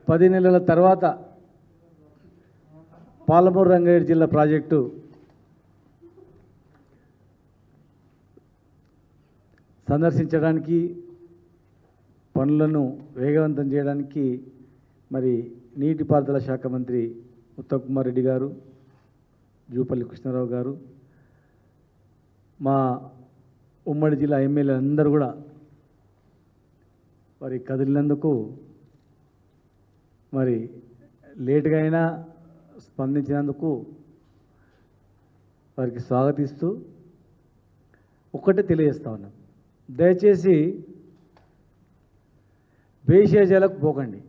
10 నెలల తర్వాత పాలమూరు రంగారెడ్డి జిల్లా ప్రాజెక్టు సందర్శించడానికి పనులను వేగవంతం చేయడానికి మరి నీటిపారుదల శాఖ మంత్రి ఉత్తమ్ కుమార్ రెడ్డి గారు, జూపల్లి కృష్ణారావు గారు, మా ఉమ్మడి జిల్లా ఎమ్మెల్యే అందరూ కూడా మరి కదిలినందుకు మరి లేటుగా అయినా స్పందించినందుకు వారికి స్వాగతిస్తూ ఒక్కటే తెలియజేస్తా ఉన్నాం. దయచేసి భేషజాలకు పోకండి,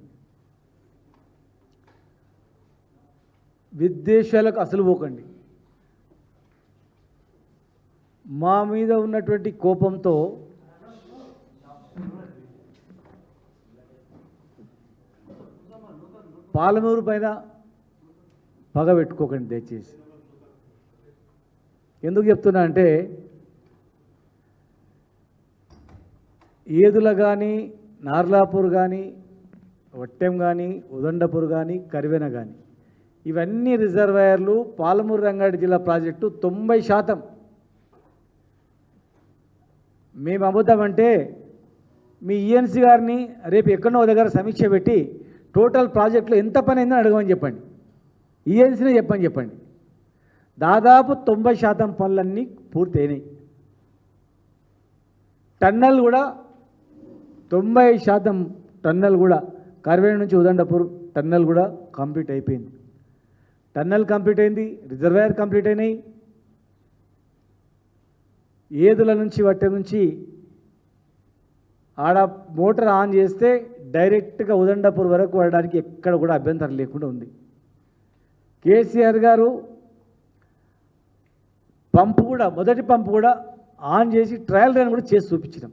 విద్వేషాలకు అసలు పోకండి. మా మీద ఉన్నటువంటి కోపంతో పాలమూరు పైన పగ పెట్టుకోకండి దయచేసి. ఎందుకు చెప్తున్నా అంటే ఏదుల కానీ, నార్లాపూర్ కానీ, వట్టెం కానీ, ఉదండపూర్ కానీ, కరివెన కానీ ఇవన్నీ రిజర్వాయర్లు పాలమూరు రంగారెడ్డి జిల్లా ప్రాజెక్టు 90% మేము అమ్ముతామంటే మీ ఈఎన్సీ గారిని రేపు ఎక్కడో దగ్గర సమీక్ష పెట్టి టోటల్ ప్రాజెక్టులో ఎంత పని అయిందో అడగమని చెప్పండి, ఈఎన్సీనే చెప్పండి. దాదాపు 90% పనులన్నీ పూర్తయినాయి. టన్నల్ కూడా 90% టన్నల్ కూడా కరివేణ నుంచి ఉదండపూర్ టన్నల్ కూడా కంప్లీట్ అయిపోయింది. టన్నల్ కంప్లీట్ అయింది, రిజర్వాయర్ కంప్లీట్ అయినాయి. ఏదుల నుంచి వట్టె నుంచి ఆడ మోటార్ ఆన్ చేస్తే డైరెక్ట్గా ఉదండపూర్ వరకు వెళ్ళడానికి ఎక్కడ కూడా అభ్యంతరం లేకుండా ఉంది. కేసీఆర్ గారు పంపు కూడా, మొదటి పంపు కూడా ఆన్ చేసి ట్రయల్ రన్ కూడా చేసి చూపించినాం.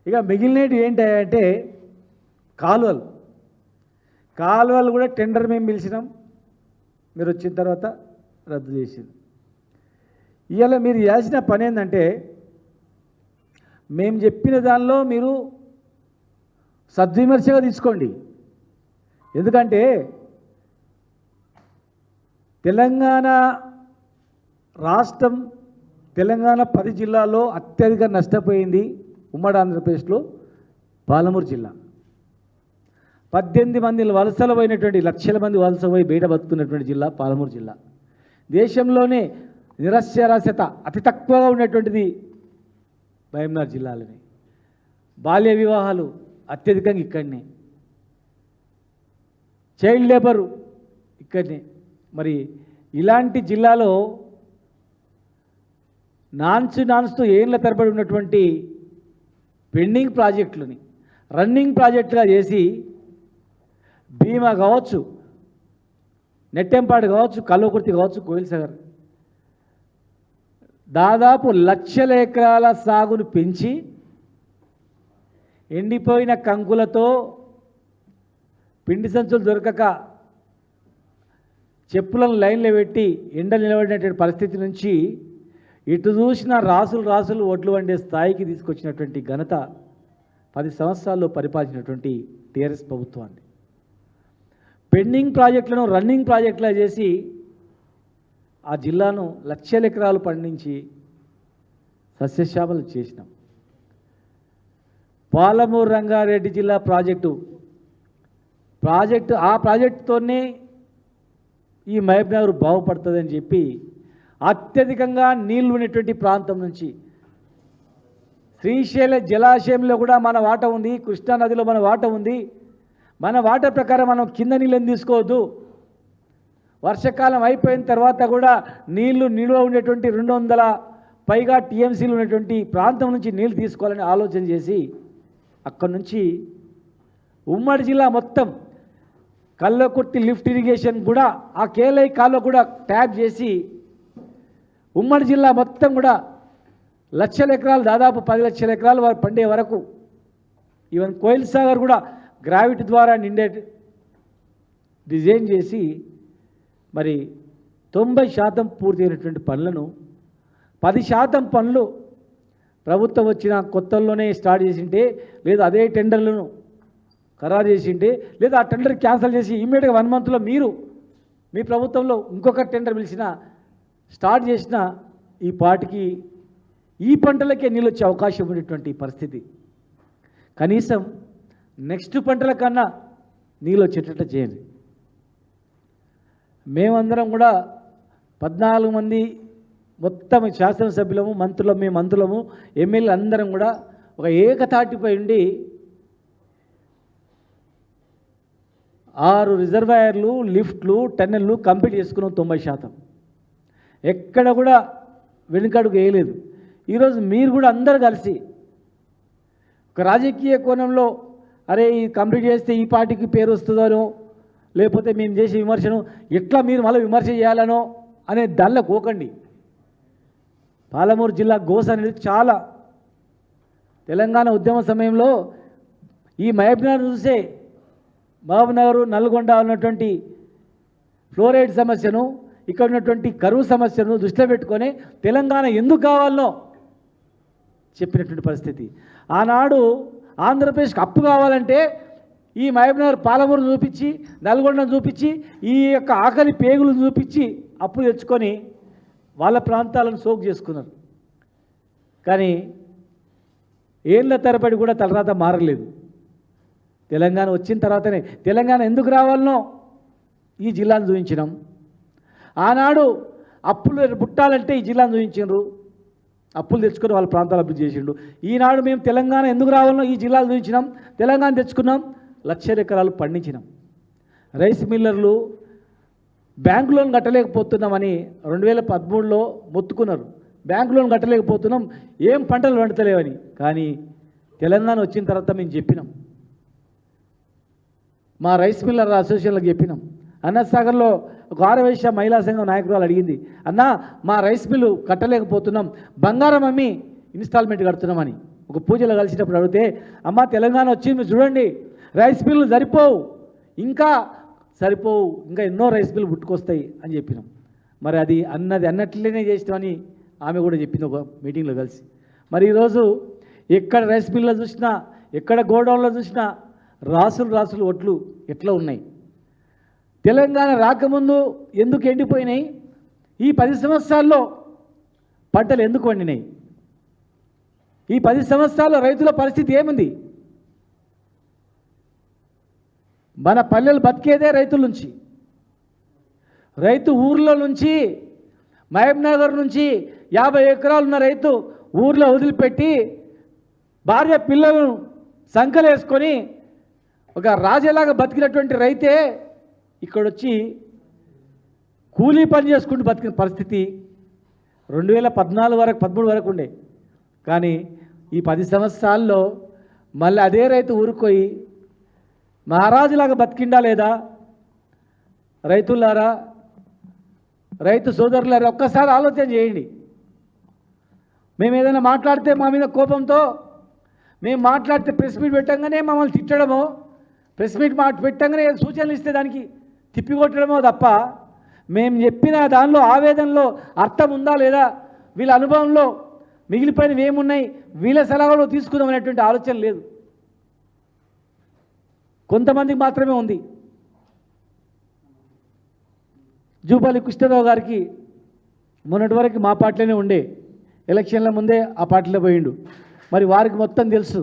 ఇక మిగిలినవి ఏంటంటే కాలువలు కూడా టెండర్ మేము పిలిచినాం, మీరు వచ్చిన తర్వాత రద్దు చేసింది. ఇవాళ మీరు చేసిన పని ఏంటంటే మేము చెప్పిన దానిలో మీరు సద్విమర్శగా తీసుకోండి. ఎందుకంటే తెలంగాణ రాష్ట్రం, తెలంగాణ 10 జిల్లాల్లో అత్యధిక నష్టపోయింది ఉమ్మడి ఆంధ్రప్రదేశ్లో పాలమూరు జిల్లా. 18 మంది వలసలు పోయినటువంటి, లక్షల మంది వలస పోయి బయట బతుకున్నటువంటి జిల్లా పాలమూరు జిల్లా. దేశంలోనే నిరక్షరాస్యత అతి తక్కువగా ఉన్నటువంటిది మహబూబ్నగర్ జిల్లాలోనే. బాల్య వివాహాలు అత్యధికంగా ఇక్కడనే, చైల్డ్ లేబరు ఇక్కడనే. మరి ఇలాంటి జిల్లాలో నాన్స్తూ ఏళ్ళ తరబడి ఉన్నటువంటి పెండింగ్ ప్రాజెక్టులని రన్నింగ్ ప్రాజెక్టుగా చేసి భీమా కావచ్చు, నెట్టెంపాడు కావచ్చు, కల్వకుర్తి కావచ్చు, కోయిల్ సాగర్ దాదాపు 1,00,000 ఎకరాల సాగును పెంచి ఎండిపోయిన కంకులతో పిండి సంచులు దొరకక చెప్పులను లైన్లో పెట్టి ఎండలు నిలబడినటువంటి పరిస్థితి నుంచి ఇటు చూసిన రాసులు ఒడ్లు వండే స్థాయికి తీసుకొచ్చినటువంటి ఘనత 10 సంవత్సరాల్లో పరిపాలించినటువంటి టీఆర్ఎస్ ప్రభుత్వాన్ని. పెండింగ్ ప్రాజెక్టులను రన్నింగ్ ప్రాజెక్టులా చేసి ఆ జిల్లాను 1,00,000 ఎకరాలు పండించి సస్యశ్యామలు చేసినాం. పాలమూరు రంగారెడ్డి జిల్లా ప్రాజెక్టు ఆ ప్రాజెక్టుతోనే ఈ మహబూబ్నగర్ బాగుపడుతుందని చెప్పి అత్యధికంగా నీళ్లు ఉన్నటువంటి ప్రాంతం నుంచి శ్రీశైల జలాశయంలో కూడా మన వాట ఉంది, కృష్ణానదిలో మన వాట ఉంది. మన వాట ప్రకారం మనం కింద నీళ్ళని తీసుకోవద్దు, వర్షాకాలం అయిపోయిన తర్వాత కూడా నీళ్లు నిల్వ ఉండేటువంటి 200 పైగా టీఎంసీలు ఉన్నటువంటి ప్రాంతం నుంచి నీళ్ళు తీసుకోవాలని ఆలోచన చేసి అక్కడి నుంచి ఉమ్మడి జిల్లా మొత్తం కల్వకుర్తి లిఫ్ట్ ఇరిగేషన్ కూడా ఆ కేలై కాలువ కూడా ట్యాప్ చేసి ఉమ్మడి జిల్లా మొత్తం కూడా 1,00,000 ఎకరాలు, దాదాపు 10 లక్షల ఎకరాలు వారు పండే వరకు, ఈవెన్ కోయిల్ సాగర్ కూడా గ్రావిటీ ద్వారా నిండే డిజైన్ చేసి మరి 90% పూర్తయినటువంటి పనులను 10% పనులు ప్రభుత్వం వచ్చిన కొత్తల్లోనే స్టార్ట్ చేసింటే, లేదు అదే టెండర్లను ఖరారు చేసింటే లేదా ఆ టెండర్ క్యాన్సిల్ చేసి ఇమ్మీడియట్గా 1 మంత్లో మీరు మీ ప్రభుత్వంలో ఇంకొక టెండర్ పిలిచిన స్టార్ట్ చేసిన ఈ పాటికి ఈ పంటలకే నీళ్ళు వచ్చే అవకాశం ఉండేటువంటి పరిస్థితి. కనీసం నెక్స్ట్ పంటల కన్నా నీళ్ళు వచ్చేటట్టు చేయండి. మేమందరం కూడా 14 మంది మొత్తం శాసనసభ్యులము, మంత్రులము, ఎమ్మెల్యేలు అందరం కూడా ఒక ఏకతాటిపై ఉండి 6 రిజర్వాయర్లు, లిఫ్ట్లు, టన్నెళ్ళు కంప్లీట్ చేసుకున్నాం 90%. ఎక్కడ కూడా వెనుకడుగు వేయలేదు. ఈరోజు మీరు కూడా అందరూ కలిసి ఒక రాజకీయ కోణంలో అరే ఈ కంప్లీట్ చేస్తే ఈ పార్టీకి పేరు వస్తుందనో లేకపోతే మేము చేసే విమర్శను ఎట్లా మీరు మళ్ళీ విమర్శ చేయాలనో అనే దానిలో పోకండి. పాలమూరు జిల్లా గోస అనేది చాలా తెలంగాణ ఉద్యమ సమయంలో ఈ మహబూబ్నగర్ చూసే మహబూబ్నగర్, నల్గొండ ఉన్నటువంటి ఫ్లోరైడ్ సమస్యను, ఇక్కడ ఉన్నటువంటి కరువు సమస్యను దృష్టిలో పెట్టుకొని తెలంగాణ ఎందుకు కావాలనో చెప్పినటువంటి పరిస్థితి. ఆనాడు ఆంధ్రప్రదేశ్కి అప్పు కావాలంటే ఈ మహబూబ్నగర్, పాలమూరు చూపించి, నల్గొండను చూపించి, ఈ యొక్క ఆకలి పేగులు చూపించి అప్పు తెచ్చుకొని వాళ్ళ ప్రాంతాలను సోకు చేసుకున్నారు. కానీ ఏళ్ళ తరబడి కూడా తలరాత మారలేదు. తెలంగాణ వచ్చిన తర్వాతనే తెలంగాణ ఎందుకు రావాలనో ఈ జిల్లాను చూపించినాం. ఆనాడు అప్పులు పుట్టాలంటే ఈ జిల్లాను చూపించారు, అప్పులు తెచ్చుకొని వాళ్ళ ప్రాంతాలు అభివృద్ధి చేసిండు. ఈనాడు మేము తెలంగాణ ఎందుకు రావాలనో ఈ జిల్లాలు చూపించినాం, తెలంగాణ తెచ్చుకున్నాం, 1,00,000 ఎకరాలు పండించినాం. రైస్ మిల్లర్లు బ్యాంకు లోన్ కట్టలేకపోతున్నామని 2013లో మొత్తుకున్నారు. బ్యాంకు లోన్ కట్టలేకపోతున్నాం, ఏం పంటలు పండుతలేవని. కానీ తెలంగాణ వచ్చిన తర్వాత మేము చెప్పినాం, మా రైస్ మిల్లర్ అసోసియేషన్లకు చెప్పినాం. అన్నసాగర్లో ఒక ఆరవైశ్య మహిళా సంఘం నాయకురాలు అడిగింది, అన్నా మా రైస్ మిల్లు కట్టలేకపోతున్నాం, బంగారం అమ్మి ఇన్స్టాల్మెంట్ కడుతున్నామని. ఒక పూజలో కలిసినప్పుడు అడిగితే, అమ్మ తెలంగాణ వచ్చి మీరు చూడండి రైస్ మిల్లు సరిపోవు, ఇంకా ఎన్నో రైస్ మిల్లు పుట్టుకొస్తాయి అని చెప్పినాం. మరి అది అన్నట్లనే చేసినామని ఆమె కూడా చెప్పింది ఒక మీటింగ్లో కలిసి. మరి ఈరోజు ఎక్కడ రైస్ మిల్లో చూసినా, ఎక్కడ గోడౌన్లో చూసినా రాసులు ఒట్లు ఎట్లా ఉన్నాయి. తెలంగాణ రాకముందు ఎందుకు ఎండిపోయినాయి, ఈ 10 సంవత్సరాల్లో పంటలు ఎందుకు వండినాయి, ఈ 10 సంవత్సరాల్లో రైతుల పరిస్థితి ఏముంది. మన పల్లెలు బతికేదే రైతుల నుంచి. రైతు ఊర్లో నుంచి మహబూబ్నగర్ నుంచి 50 ఎకరాలు ఉన్న రైతు ఊర్లో వదిలిపెట్టి భార్య పిల్లలను సంకలేసుకొని ఒక రాజేలాగా బతికినటువంటి రైతే ఇక్కడొచ్చి కూలీ పని చేసుకుంటూ బతికిన పరిస్థితి 2014 వరకు 13 వరకు ఉండే. కానీ ఈ 10 సంవత్సరాల్లో మళ్ళీ అదే రైతు ఊరుకోయి మహారాజులాగా బతికిండా లేదా? రైతులారా, రైతు సోదరులారా, ఒక్కసారి ఆలోచన చేయండి. మేము ఏదైనా మాట్లాడితే మా మీద కోపంతో మేము మాట్లాడితే ప్రెస్ మీట్ పెట్టంగానే మమ్మల్ని తిట్టడమో, ప్రెస్ మీట్ పెట్టంగానే సూచనలు ఇస్తే దానికి తిప్పికొట్టడమో తప్ప మేము చెప్పిన దానిలో ఆవేదనలో అర్థం ఉందా లేదా, వీళ్ళ అనుభవంలో మిగిలిపోయినవి ఏమున్నాయి, వీళ్ళ సలహాలు తీసుకుందాం అనేటువంటి ఆలోచన లేదు. కొంతమందికి మాత్రమే ఉంది. జూపల్లి కృష్ణరావు గారికి మొన్నటి వరకు మా పార్టీలోనే ఉండే, ఎలక్షన్ల ముందే ఆ పార్టీలో పోయిండు. మరి వారికి మొత్తం తెలుసు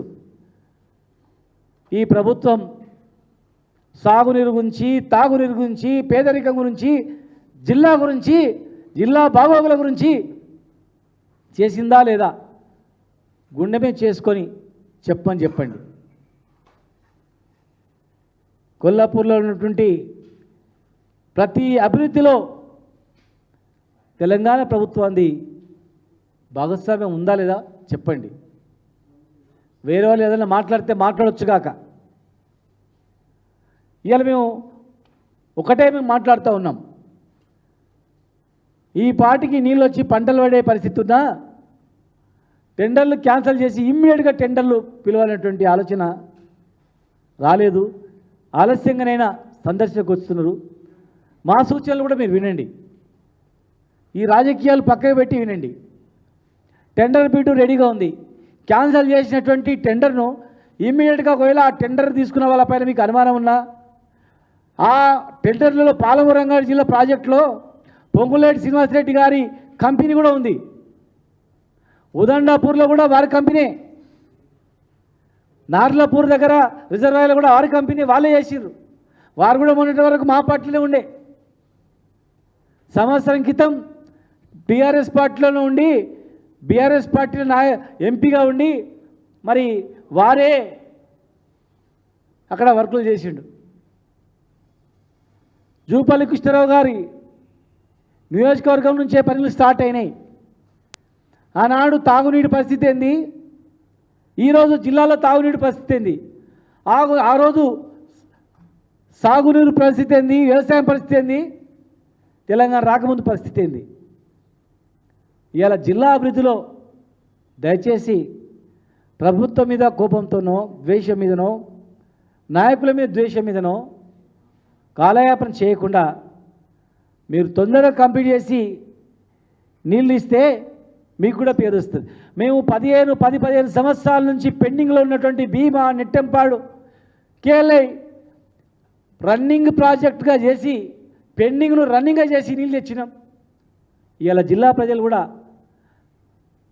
ఈ ప్రభుత్వం సాగునీరు గురించి, తాగునీరు గురించి, పేదరికం గురించి, జిల్లా గురించి, జిల్లా బాగోగుల గురించి చేసిందా లేదా గుండె మీద చేసుకొని చెప్పండి. కొల్లాపూర్లో ఉన్నటువంటి ప్రతి అభివృద్ధిలో తెలంగాణ ప్రభుత్వాన్ని భాగస్వామ్యం ఉందా లేదా చెప్పండి. వేరే వాళ్ళు ఏదైనా మాట్లాడితే మాట్లాడొచ్చుగాక. ఇవాళ మేము మాట్లాడుతూ ఉన్నాం, ఈ పాటికి నీళ్ళు వచ్చి పంటలు పడే పరిస్థితి ఉన్నా టెండర్లు క్యాన్సిల్ చేసి ఇమ్మీడియట్గా టెండర్లు పిలవాలనేటువంటి ఆలోచన రాలేదు. ఆలస్యంగానైనా సందర్శనకు వస్తున్నారు. మా సూచనలు కూడా మీరు వినండి, ఈ రాజకీయాలు పక్కకు పెట్టి వినండి. టెండర్ బిడ్డు రెడీగా ఉంది. క్యాన్సిల్ చేసినటువంటి టెండర్ను ఇమ్మీడియట్గా ఒకవేళ ఆ టెండర్ తీసుకున్న వాళ్ళపైన మీకు అనుమానం ఉన్నా ఆ టెండర్లలో పాలమూరు రంగారెడ్డి జిల్లా ప్రాజెక్టులో పొంగులేటి శ్రీనివాసరెడ్డి గారి కంపెనీ కూడా ఉంది, ఉదండాపూర్లో కూడా వారి కంపెనీ, నార్లాపూర్ దగ్గర రిజర్వాయర్లో కూడా వారి కంపెనీ వాళ్ళే చేసిర్రు. వారు కూడా మొన్నటి వరకు మా పార్టీలో ఉండే, సంవత్సరం క్రితం టీఆర్ఎస్ పార్టీలోనే ఉండి బీఆర్ఎస్ పార్టీలో ఎంపీగా ఉండి మరి వారే అక్కడ వర్కులు చేసిండు. జూపల్లి కృష్ణారావు గారి నియోజకవర్గం నుంచే పనులు స్టార్ట్ అయినాయి. ఆనాడు తాగునీటి పరిస్థితి ఏంది, ఈరోజు జిల్లాలో తాగునీటి పరిస్థితి ఏంది, ఆ రోజు సాగునీరు పరిస్థితి ఏంది, వ్యవసాయం పరిస్థితి ఏంది, తెలంగాణ రాకముందు పరిస్థితి ఏంది. ఇవాళ జిల్లా అభివృద్ధిలో దయచేసి ప్రభుత్వం మీద కోపంతోనో ద్వేషం మీదనో నాయకుల మీద ద్వేషం మీదనో కాలయాపన చేయకుండా మీరు తొందరగా కంప్లీట్ చేసి నీళ్ళు ఇస్తే మీకు కూడా పేరు వస్తుంది. మేము 10-15 సంవత్సరాల నుంచి పెండింగ్లో ఉన్నటువంటి భీమా నెట్టెంపాడు కేఎల్ఐ రన్నింగ్ ప్రాజెక్టుగా చేసి పెండింగ్ను రన్నింగ్గా చేసి నీళ్ళు తెచ్చినాం. ఇవాళ జిల్లా ప్రజలు కూడా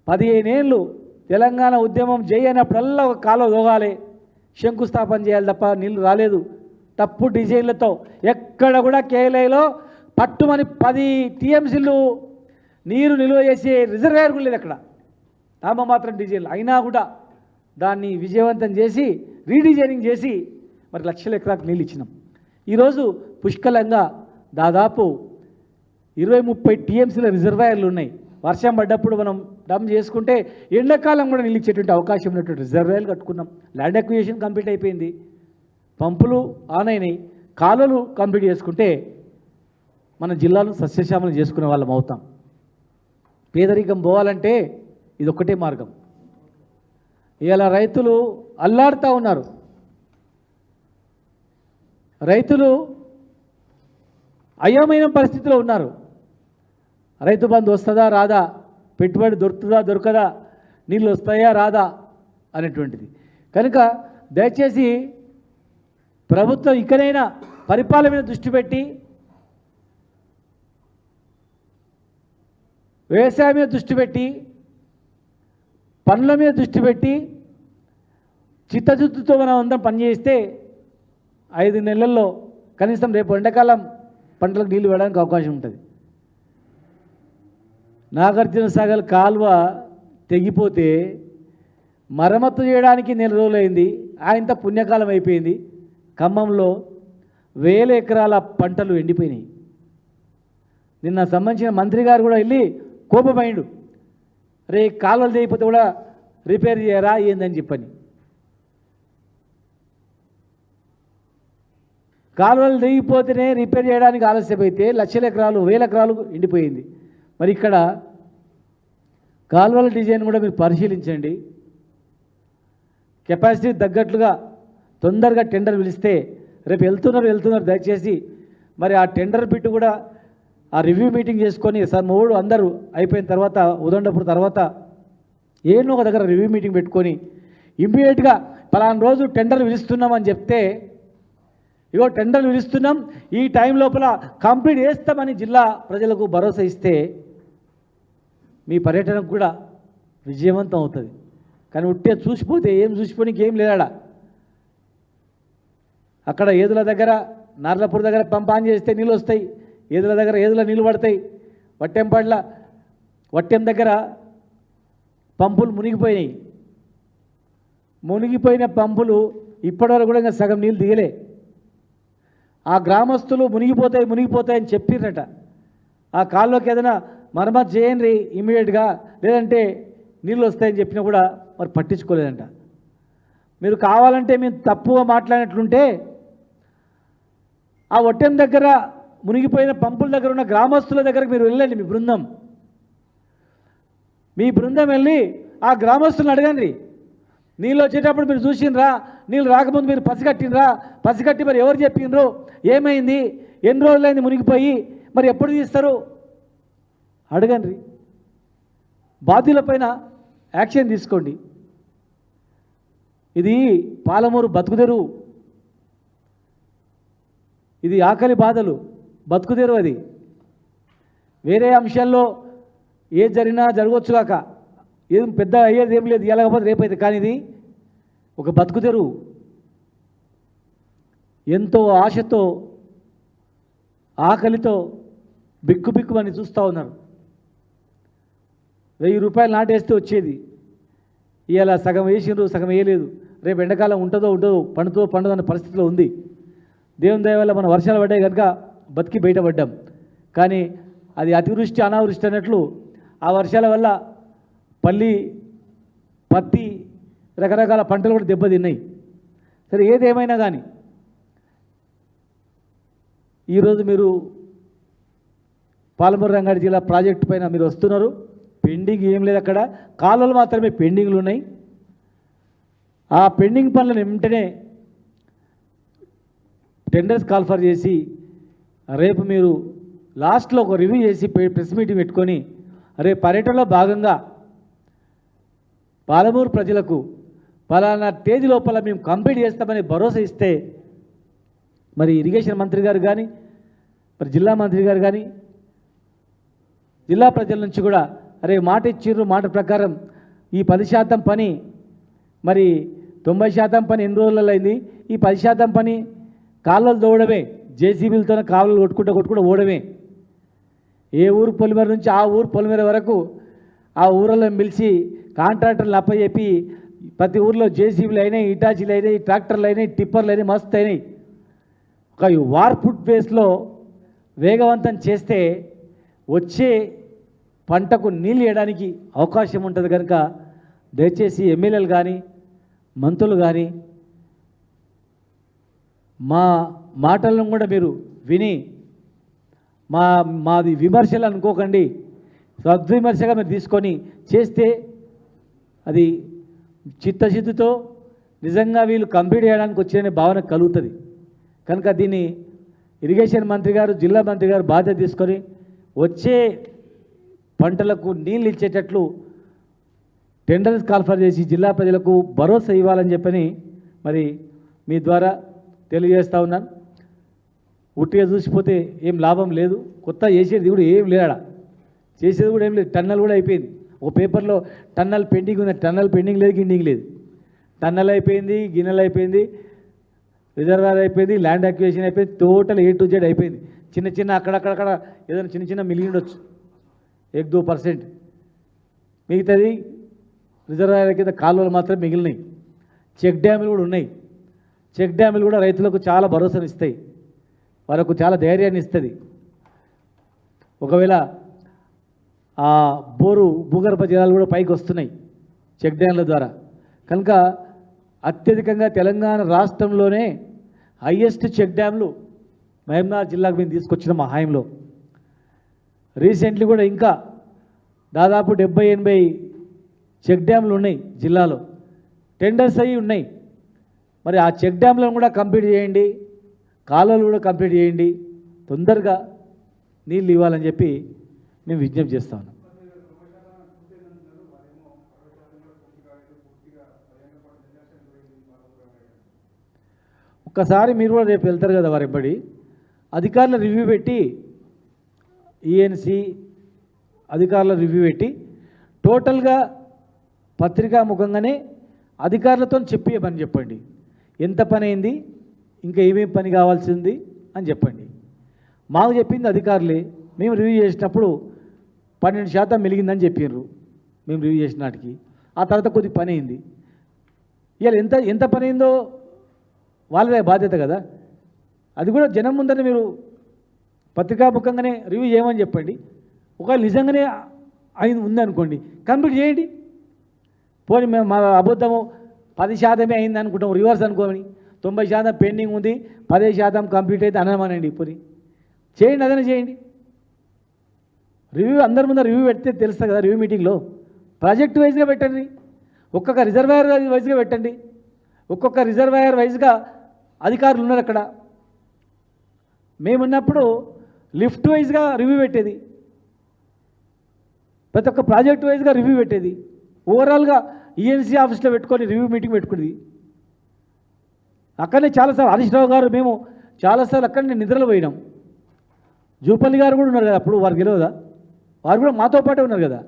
15 ఏళ్ళు తెలంగాణ ఉద్యమం చేయనప్పుడల్లా ఒక కాలువ దోగాలి, శంకుస్థాపన చేయాలి తప్ప నీళ్ళు రాలేదు. తప్పు డిజైన్లతో ఎక్కడ కూడా కేఎల్ఐలో పట్టుమని 10 టీఎంసీలు నీరు నిల్వ చేసే రిజర్వాయర్ కూడా లేదు అక్కడ, నామమాత్రం డిజైన్లు అయినా కూడా దాన్ని విజయవంతం చేసి రీడిజైనింగ్ చేసి మరి లక్షల ఎకరాలకు నీళ్ళు ఇచ్చినాం. ఈరోజు పుష్కలంగా దాదాపు 20-30 టీఎంసీల రిజర్వాయర్లు ఉన్నాయి. వర్షం పడ్డప్పుడు మనం డమ్ చేసుకుంటే ఎండాకాలం కూడా నీళ్ళు ఇచ్చేటువంటి అవకాశం ఉన్నటువంటి రిజర్వాయర్లు కట్టుకున్నాం. ల్యాండ్ అక్విజిషన్ కంప్లీట్ అయిపోయింది, పంపులు ఆన్ అయినాయి, కాలువలు కంప్లీట్ చేసుకుంటే మన జిల్లాను సస్యశ్యామలం చేసుకునే వాళ్ళం అవుతాం. పేదరికం పోవాలంటే ఇది ఒక్కటే మార్గం. ఇలా రైతులు అల్లాడుతూ ఉన్నారు, రైతులు అయోమయ పరిస్థితిలో ఉన్నారు. రైతు బంధు వస్తుందా రాదా, పెట్టుబడి దొరుకుతుందా దొరకదా, నీళ్ళు వస్తాయా రాదా అనేటువంటిది. కనుక దయచేసి ప్రభుత్వం ఇకనైనా పరిపాలన మీద దృష్టి పెట్టి వ్యవసాయం మీద దృష్టి పెట్టి పనుల మీద దృష్టి పెట్టి చిత్తశుద్ధితో మనం అందరం పనిచేస్తే 5 నెలల్లో కనీసం రేపు ఎండాకాలం పంటలకు నీళ్లు వేయడానికి అవకాశం ఉంటుంది. నాగార్జున సాగర్ కాలువ తెగిపోతే మరమ్మతు చేయడానికి 4 రోజులు అయింది, ఆయనంత పుణ్యకాలం అయిపోయింది. ఖమ్మంలో 1000 ఎకరాల పంటలు ఎండిపోయినాయి. నిన్న సంబంధించిన మంత్రి గారు కూడా వెళ్ళి కోపమైండు, రే కాలువలు తెగిపోతే కూడా రిపేర్ చేయరా ఏందని చెప్పని. కాలువలు తెగిపోతేనే రిపేర్ చేయడానికి ఆలస్యమైతే లక్షల ఎకరాలు 1000 ఎకరాలు ఎండిపోయింది. మరి ఇక్కడ కాలువల డిజైన్ కూడా మీరు పరిశీలించండి, కెపాసిటీ తగ్గట్లుగా తొందరగా టెండర్ పిలిస్తే రేపు వెళ్తున్నారు దయచేసి మరి ఆ టెండర్ బిట్టు కూడా ఆ రివ్యూ మీటింగ్ చేసుకొని సార్ మూడు అందరూ అయిపోయిన తర్వాత ఉదండపూర్ తర్వాత ఏనో ఒక దగ్గర రివ్యూ మీటింగ్ పెట్టుకొని ఇమ్మీడియట్గా పలానా రోజు టెండర్ పిలుస్తున్నామని చెప్తే ఇగో టెండర్లు పిలుస్తున్నాం ఈ టైం లోపల కంప్లీట్ చేస్తామని జిల్లా ప్రజలకు భరోసా ఇస్తే మీ పర్యటనకు కూడా విజయవంతం అవుతుంది. కానీ ఉట్టే చూసిపోతే ఏం చూసిపోనికి ఏం లేదాడా. అక్కడ ఏదుల దగ్గర నార్లాపూర్ దగ్గర పంప్ ఆన్ చేస్తే నీళ్ళు వస్తాయి, ఏదుల దగ్గర ఏదుల నీళ్ళు పడతాయి. వట్టెం దగ్గర పంపులు మునిగిపోయినాయి. మునిగిపోయిన పంపులు ఇప్పటివరకు కూడా ఇంకా సగం నీళ్ళు దిగలే. ఆ గ్రామస్తులు మునిగిపోతాయని చెప్పిరట. ఆ కాల్లోకి ఏదైనా మరమ్మతు చేయండి ఇమీడియట్గా, లేదంటే నీళ్ళు వస్తాయని చెప్పినా కూడా మరి పట్టించుకోలేదంట. మీరు కావాలంటే మేము తప్పుగా మాట్లాడినట్లుంటే ఆ వట్టెం దగ్గర మునిగిపోయిన పంపుల దగ్గర ఉన్న గ్రామస్తుల దగ్గరకు మీరు వెళ్ళండి. మీ బృందం వెళ్ళి ఆ గ్రామస్తులను అడగండి, నీళ్ళు వచ్చేటప్పుడు మీరు చూసినరా, నీళ్ళు రాకముందు మీరు పసిగట్టి మరి ఎవరు చెప్పిండ్రు, ఏమైంది, ఎన్ని రోజులైంది మునిగిపోయి, మరి ఎప్పుడు తీస్తారు అడగండి. బాధ్యులపైన యాక్షన్ తీసుకోండి. ఇది పాలమూరు బతుకుదెరువు, ఇది ఆకలి బాధలు బతుకుదెరువు. అది వేరే అంశాల్లో ఏది జరిగినా జరగవచ్చుగాక, ఏం పెద్ద అయ్యేది ఏం లేదు, ఎలాగపోతే రేపైతే. కానీ ఇది ఒక బతుకుదెరువు. ఎంతో ఆశతో ఆకలితో బిక్కుబిక్కుమని చూస్తూ ఉన్నారు. 1000 రూపాయలు నాటేస్తే వచ్చేది, ఇవాళ సగం వేసిండ్రు, సగం వేయలేదు. రేపు ఎండాకాలం ఉంటుందో పండుదో అన్న పరిస్థితిలో ఉంది. దేవుని దయ వల్ల మన వర్షాలు పడ్డాయి కనుక బతికి బయటపడ్డాం. కానీ అది అతివృష్టి అనావృష్టి అన్నట్లు ఆ వర్షాల వల్ల పల్లి, పత్తి, రకరకాల పంటలు కూడా దెబ్బతిన్నాయి. సరే, ఏదేమైనా కానీ ఈరోజు మీరు పాలమూరు రంగారెడ్డి జిల్లా ప్రాజెక్టు పైన మీరు వస్తున్నారు. పెండింగ్ ఏం లేదు, అక్కడ కాలువలు మాత్రమే పెండింగ్లు ఉన్నాయి. ఆ పెండింగ్ పనులను వెంటనే టెండర్స్ కాల్ఫర్ చేసి రేపు మీరు లాస్ట్లో ఒక రివ్యూ చేసి ప్రెస్ మీటింగ్ పెట్టుకొని రేపు పర్యటనలో భాగంగా పాలమూరు ప్రజలకు పలానా తేదీ లోపల మేము కంప్లీట్ చేస్తామని భరోసా ఇస్తే మరి ఇరిగేషన్ మంత్రి గారు కానీ, మరి జిల్లా మంత్రి గారు కానీ, జిల్లా ప్రజల నుంచి కూడా అరే మాట ఇచ్చిర్రు, మాట ప్రకారం ఈ 10% పని, మరి 90% పని ఎన్ని రోజులలో అయింది, ఈ 10% పని కాలువలు తోవడమే, జేసీబీలతోనే కాలువలు కొట్టుకుంటూ ఓడమే. ఏ ఊరు పొలిమేర నుంచి ఆ ఊరు పొలిమేర వరకు ఆ ఊళ్ళో పిలిచి కాంట్రాక్టర్లు అప్పచెప్పి ప్రతి ఊర్లో జేసీబీలు అయినాయి, ఇటాచీలు అయినాయి, ట్రాక్టర్లు అయినాయి, టిప్పర్లు అయినాయి, మస్తు అయినాయి. ఒక వార్పుడ్ బేస్లో వేగవంతం చేస్తే వచ్చే పంటకు నీళ్ళు వేయడానికి అవకాశం ఉంటుంది. కనుక దయచేసి ఎమ్మెల్యేలు కానీ, మంత్రులు కానీ మా మాటలను కూడా మీరు విని మాది విమర్శలు అనుకోకండి, సద్విమర్శగా మీరు తీసుకొని చేస్తే అది చిత్తశుద్ధితో నిజంగా వీళ్ళు కంప్లీట్ చేయడానికి వచ్చేనే భావన కలుగుతుంది. కనుక దీన్ని ఇరిగేషన్ మంత్రి గారు, జిల్లా మంత్రి గారు బాధ్యత తీసుకొని వచ్చే పంటలకు నీళ్ళు ఇచ్చేటట్లు టెండర్స్ కాల్ఫర్ చేసి జిల్లా ప్రజలకు భరోసా ఇవ్వాలని చెప్పని మరి మీ ద్వారా తెలియజేస్తూ ఉన్నాను. ఉట్టిగా చూసిపోతే ఏం లాభం లేదు, కొత్త చేసేది కూడా ఏం లేడా, చేసేది కూడా ఏం లేదు. టన్నల్ కూడా అయిపోయింది. ఒక పేపర్లో టన్నల్ పెండింగ్ ఉంది, టన్నల్ పెండింగ్ లేదు, గిన్నింగ్ లేదు. టన్నల్ అయిపోయింది, గిన్నెలు అయిపోయింది, రిజర్వాయర్ అయిపోయింది, ల్యాండ్ అక్విజిషన్ అయిపోయింది, టోటల్ A to Z అయిపోయింది. చిన్న అక్కడక్కడ ఏదైనా చిన్న మిగిలి ఉండొచ్చు, 1-2%. మిగతాది రిజర్వాయర్ కింద కాలువలు మాత్రం మిగిలినాయి. చెక్ డ్యాములు కూడా ఉన్నాయి. చెక్ డ్యాములు కూడా రైతులకు చాలా భరోసాను ఇస్తాయి, వాళ్ళకు చాలా ధైర్యాన్ని ఇస్తుంది. ఒకవేళ ఆ భూగర్భ జలాలు కూడా పైకి వస్తున్నాయి చెక్ డ్యామ్ల ద్వారా. కనుక అత్యధికంగా తెలంగాణ రాష్ట్రంలోనే హైయెస్ట్ చెక్ డ్యామ్లు మహబూబ్నగర్ జిల్లాకు మేము తీసుకొచ్చిన మా హాయంలో. రీసెంట్లీ కూడా ఇంకా దాదాపు 70-80 చెక్ డ్యామ్లు ఉన్నాయి జిల్లాలో, టెండర్స్ అయ్యి ఉన్నాయి. మరి ఆ చెక్ డ్యామ్లను కూడా కంప్లీట్ చేయండి, కాలువలు కూడా కంప్లీట్ చేయండి, తొందరగా నీళ్ళు ఇవ్వాలని చెప్పి మేము విజ్ఞప్తి చేస్తా ఉన్నాం. ఒక్కసారి మీరు కూడా రేపు వెళ్తారు కదా వారెబ్బడి, అధికారుల రివ్యూ పెట్టి, ఈఎన్సీ అధికారుల రివ్యూ పెట్టి టోటల్గా పత్రికా ముఖంగానే అధికారులతో చెప్పని చెప్పండి, ఎంత పని అయింది, ఇంకా ఏమేమి పని కావాల్సింది అని చెప్పండి. మాకు చెప్పింది అధికారులే, మేము రివ్యూ చేసినప్పుడు 12% మెలిగిందని చెప్పినారు మేము రివ్యూ చేసిన నాటికి. ఆ తర్వాత కొద్ది పని అయింది. ఇవాళ ఎంత పని అయిందో వాళ్ళదే బాధ్యత కదా. అది కూడా జనం ముందర మీరు పత్రికాముఖంగానే రివ్యూ చేయమని చెప్పండి. ఒకవేళ నిజంగానే అయింది ఉందనుకోండి, కంప్లీట్ చేయండి. పోనీ మేము మా అబద్ధము 10% అయింది అనుకుంటాం, రివర్స్ అనుకోమని 90% పెండింగ్ ఉంది, 10% కంప్లీట్ అయితే అనమానండి. పోనీ చేయండి, అదనే చేయండి. రివ్యూ అందరి ముందర రివ్యూ పెడితే తెలుస్తుంది కదా. రివ్యూ మీటింగ్లో ప్రాజెక్ట్ వైజ్గా పెట్టండి, ఒక్కొక్క రిజర్వాయర్ వైజ్గా పెట్టండి, ఒక్కొక్క రిజర్వాయర్ వైజ్గా అధికారులు ఉన్నారు అక్కడ. మేమున్నప్పుడు లిఫ్ట్ వైజ్గా రివ్యూ పెట్టేది, ప్రతి ఒక్క ప్రాజెక్ట్ వైజ్గా రివ్యూ పెట్టేది, ఓవరాల్గా ఈఎన్సీ ఆఫీస్లో పెట్టుకొని రివ్యూ మీటింగ్ పెట్టుకునేది. అక్కడనే చాలాసార్లు హరీష్ రావు గారు మేము చాలాసార్లు అక్కడనే నిద్రలు పోయినాం. జూపల్లి గారు కూడా ఉన్నారు కదా, అప్పుడు వారు గెలవదా? వారు కూడా మాతో పాటే ఉన్నారు కదా.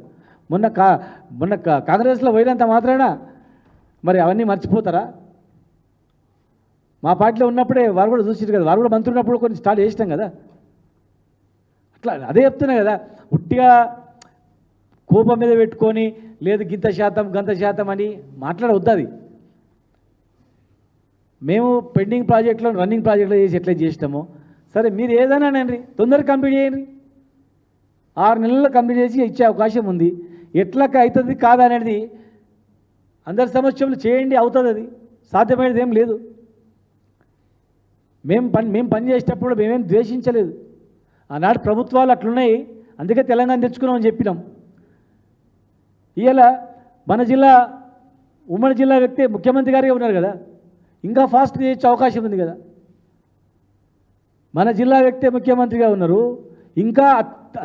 మొన్న కాంగ్రెస్లో పోయినంత మాత్రాన మరి అవన్నీ మర్చిపోతారా? మా పార్టీలో ఉన్నప్పుడే వారు కూడా చూసిరు కదా, వారు కూడా మంత్రి ఉన్నప్పుడు కొన్ని స్టార్ట్ చేసినాం కదా. అట్లా అదే చెప్తున్నా కదా, ఉట్టిగా కోపం మీద పెట్టుకొని లేదు గింత శాతం గంత శాతం అని మాట్లాడవద్దు. అది మేము పెండింగ్ ప్రాజెక్టులో రన్నింగ్ ప్రాజెక్టులో చేసి ఎట్లా చేసినామో సరే, మీరు ఏదైనా అనండి, తొందరగా కంప్లీట్ చేయండి. 6 నెలల్లో కంప్లీట్ చేసి ఇచ్చే అవకాశం ఉంది. ఎట్లా అవుతుంది కాదా అనేది అందరి సమక్షంలో చేయండి, అవుతుంది. అది సాధ్యమైనది ఏం లేదు. మేము పని చేసేటప్పుడు మేమేం ద్వేషించలేదు. ఆనాడు ప్రభుత్వాలు అట్లున్నాయి, అందుకే తెలంగాణ తెచ్చుకున్నామని చెప్పినాం. ఇవాళ మన జిల్లా ఉమ్మడి జిల్లా వ్యక్తి ముఖ్యమంత్రి గారిగా ఉన్నారు కదా, ఇంకా ఫాస్ట్ చేయొచ్చే అవకాశం ఉంది కదా. మన జిల్లా వ్యక్తి ముఖ్యమంత్రిగా ఉన్నారు, ఇంకా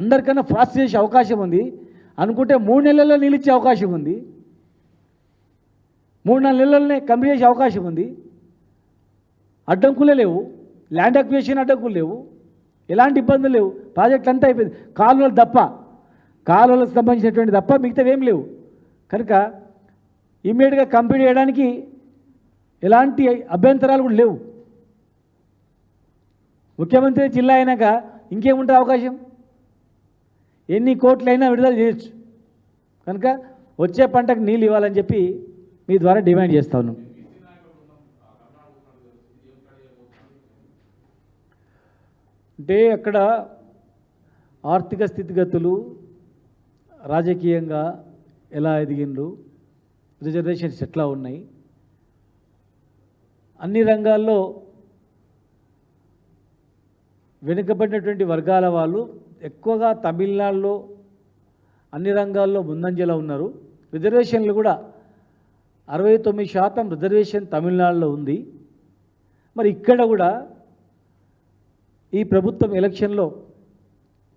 అందరికన్నా ఫాస్ట్ చేసే అవకాశం ఉంది. అనుకుంటే 3 నెలల్లో నీళ్ళు ఇచ్చే అవకాశం ఉంది, 3-4 నెలలనే కంప్లీట్ చేసే అవకాశం ఉంది. అడ్డంకులే లేవు, ల్యాండ్ అక్విజిషన్ అడ్డంకులు లేవు, ఎలాంటి ఇబ్బందులు లేవు. ప్రాజెక్ట్ అంతా అయిపోయింది, కాలువలు తప్ప, కాలువలకు సంబంధించినటువంటి తప్ప మిగతావేం లేవు. కనుక ఇమ్మీడియట్గా కంప్లీట్ చేయడానికి ఎలాంటి అభ్యంతరాలు కూడా లేవు. ముఖ్యమంత్రి జిల్లా అయినాక ఇంకేముంటుంది అవకాశం? ఎన్ని కోట్లైనా విడుదల చేయొచ్చు. కనుక వచ్చే పంటకు నీళ్ళు ఇవ్వాలని చెప్పి మీ ద్వారా డిమాండ్ చేస్తా ఉన్నాం. అంటే అక్కడ ఆర్థిక స్థితిగతులు రాజకీయంగా ఎలా ఎదిగిండ్రు, రిజర్వేషన్స్ ఎట్లా ఉన్నాయి, అన్ని రంగాల్లో వెనుకబడినటువంటి వర్గాల వాళ్ళు ఎక్కువగా తమిళనాడులో అన్ని రంగాల్లో ముందంజలో ఉన్నారు. రిజర్వేషన్లు కూడా 69% రిజర్వేషన్ తమిళనాడులో ఉంది. మరి ఇక్కడ కూడా ఈ ప్రభుత్వం ఎలక్షన్లో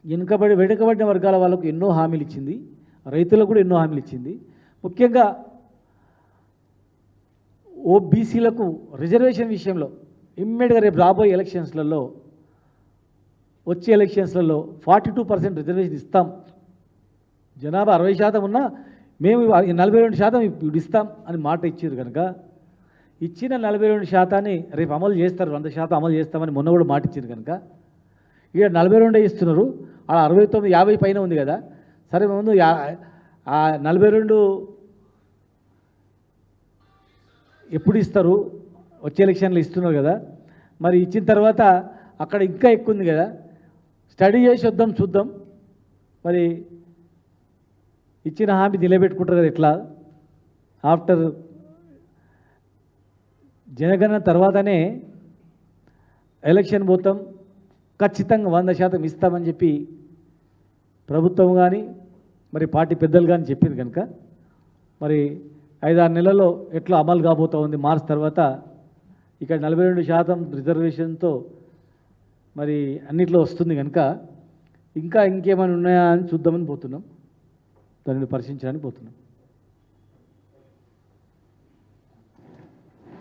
వెనుకబడిన వర్గాల వాళ్ళకు ఎన్నో హామీలు ఇచ్చింది, రైతులకు కూడా ఎన్నో హామీలు ఇచ్చింది. ముఖ్యంగా ఓబీసీలకు రిజర్వేషన్ విషయంలో ఇమ్మీడియట్గా రేపు రాబోయే ఎలక్షన్స్లలో వచ్చే ఎలక్షన్స్లలో 42% రిజర్వేషన్ ఇస్తాం. జనాభా 60% ఉన్నా మేము 42% ఇప్పుడు ఇస్తాం అని మాట ఇచ్చారు. కనుక ఇచ్చిన 42% రేపు అమలు చేస్తారు, 100% అమలు చేస్తామని మొన్న కూడా మాట ఇచ్చారు. కనుక ఇక 42 ఇస్తున్నారు, అలా 69, 50 పైన ఉంది కదా. సరే, ముందు 42 ఎప్పుడు ఇస్తారు? వచ్చే ఎలక్షన్లు ఇస్తున్నారు కదా. మరి ఇచ్చిన తర్వాత అక్కడ ఇంకా ఎక్కువ ఉంది కదా, స్టడీ చేసి వద్దాం, చూద్దాం. మరి ఇచ్చిన హామీ నిలబెట్టుకుంటారు కదా. ఎట్లా ఆఫ్టర్ జనగణన తర్వాతనే ఎలక్షన్ పోతాం, ఖచ్చితంగా 100% ఇస్తామని చెప్పి ప్రభుత్వం కానీ మరి పార్టీ పెద్దలు కానీ చెప్పింది. కనుక మరి 5-6 నెలల్లో ఎట్లా అమలు కాబోతూ ఉంది. మార్చ్ తర్వాత ఇక్కడ 42% రిజర్వేషన్తో మరి అన్నిట్లో వస్తుంది. కనుక ఇంకా ఇంకేమైనా ఉన్నాయా అని చూద్దామని పోతున్నాం, దానిని పరిశీలించడానికి పోతున్నాం.